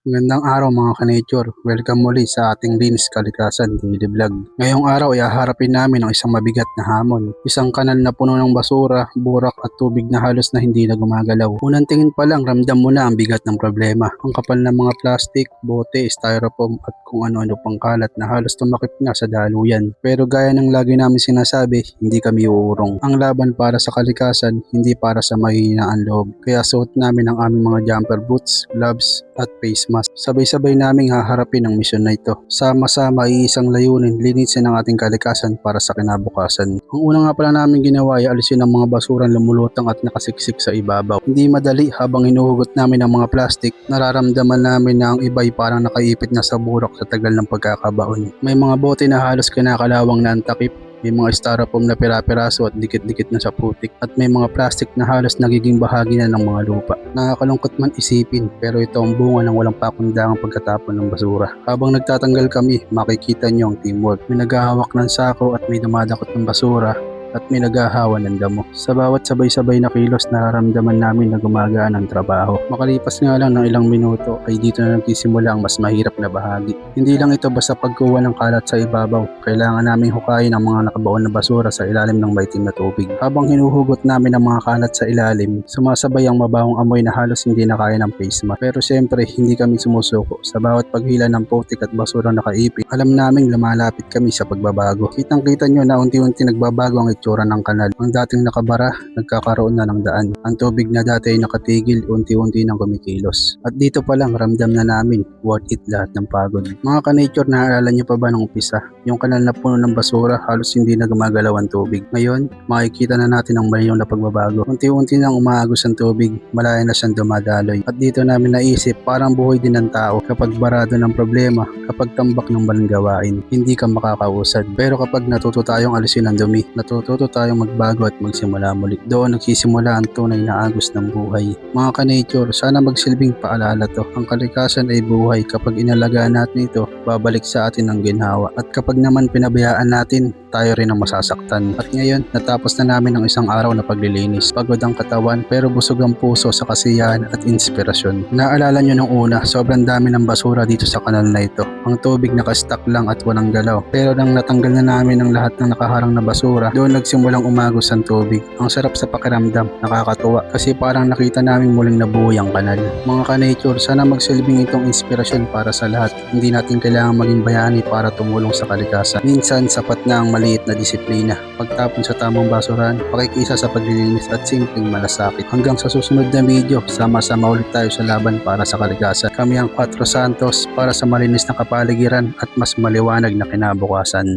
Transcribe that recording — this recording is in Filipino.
Magandang araw mga ka-nature. Welcome muli sa ating Linis Kalikasan Daily Vlog. Ngayong araw ay haharapin namin ang isang mabigat na hamon. Isang kanal na puno ng basura, burak at tubig na halos na hindi na gumagalaw. Unang tingin pa lang ramdam mo na ang bigat ng problema. Ang kapal ng mga plastic, bote, styrofoam at kung ano-ano pang kalat na halos tumakip na sa daluyan. Pero gaya ng lagi namin sinasabi, hindi kami uurong. Ang laban para sa kalikasan, hindi para sa mahihinaan loob. Kaya suot namin ang aming mga jumper boots, gloves at face mask. Sabay-sabay naming haharapin ang misyon na ito. Sama-sama ay isang layunin, linisin ang ating kalikasan para sa kinabukasan. Ang una nga pala namin ginawa ay alisin ang mga basurang lumulutang at nakasiksik sa ibabaw. Hindi madali, habang hinuhugot namin ang mga plastic, nararamdaman namin na ang iba ay parang nakaipit na sa burok sa tagal ng pagkakabaon. May mga bote na halos kinakalawang na ang takip. May mga styrofoam na pira-piraso at dikit-dikit na sa putik, at may mga plastic na halos nagiging bahagi na ng mga lupa. Nakakalungkot man isipin, pero ito ang bunga ng walang pakundangang pagkatapon ng basura. Habang nagtatanggal kami, makikita niyo ang teamwork. May naghahawak ng sako at may dumadakot ng basura at may naghahawa ng damo. Sa bawat sabay-sabay na kilos, nararamdaman namin na gumagaan ang trabaho. Makalipas nga lang ng ilang minuto ay dito na nagsisimula ang mas mahirap na bahagi. Hindi lang ito basta pagkuha ng kalat sa ibabaw. Kailangan naming hukayin ang mga nakabaon na basura sa ilalim ng maitim na tubig. Habang hinuhugot namin ang mga kalat sa ilalim, sumasabay ang mabahong amoy na halos hindi na kaya ng face mask. Pero siyempre, hindi kami sumusuko. Sa bawat paghila ng putik at basura nakaipit, alam naming lumalapit kami sa pagbabago. Kitang-kita nyo na unti-unti nagbabago ang itsura ng kanal. Ang dating nakabara, nagkakaroon na ng daan. Ang tubig na dati ay nakatigil, unti-unti nang kumikilos. At dito pa lang ramdam na namin, worth it lahat ng pagod. Mga ka-nature, naalala niyo pa ba nung umpisa? Yung kanal na puno ng basura, halos hindi na gumagalaw ang tubig. Ngayon, makikita na natin ang malinaw na pagbabago. Unti-unti nang umaagos ang tubig, malaya na siyang dumadaloy. At dito namin naisip, parang buhay din ng tao. Kapag barado ng problema, kapag tambak ng maling gawain, hindi ka makakausad. Pero kapag natuto tayong alisin ang dumi, natuto tayong magbago at magsimula muli. Doon nagsisimula ang tunay na agos ng buhay. Mga ka-nature, sana magsilbing paalala to. Ang kalikasan ay buhay. Kapag inalagaan natin ito, babalik sa atin ang ginhawa. At kapag naman pinabayaan natin, tayo rin ang masasaktan. At ngayon, natapos na namin ang isang araw na paglilinis. Pagod ang katawan, pero busog ang puso sa kasiyahan at inspirasyon. Naalala nyo nung una, sobrang dami ng basura dito sa kanal na ito. Ang tubig nakastack lang at walang galaw. Pero nang natanggal na namin ang lahat ng nakaharang na basura, doon nagsimulang umagos ang tubig. Ang sarap sa pakiramdam, nakakatuwa, kasi parang nakita namin muling nabuhay ang kanal. Mga ka-nature, sana magsilbing itong inspirasyon para sa lahat. Hindi natin kailangan maging bayani para tumulong sa kalikasan. Minsan, sapat na ang maliit na disiplina. Pagtapon sa tamang basurahan, pakikisa sa paglilinis at simpleng malasakit. Hanggang sa susunod na video, sama-sama ulit tayo sa laban para sa kalikasan. Kami ang 4 Santos para sa malinis na kapaligiran at mas maliwanag na kinabukasan.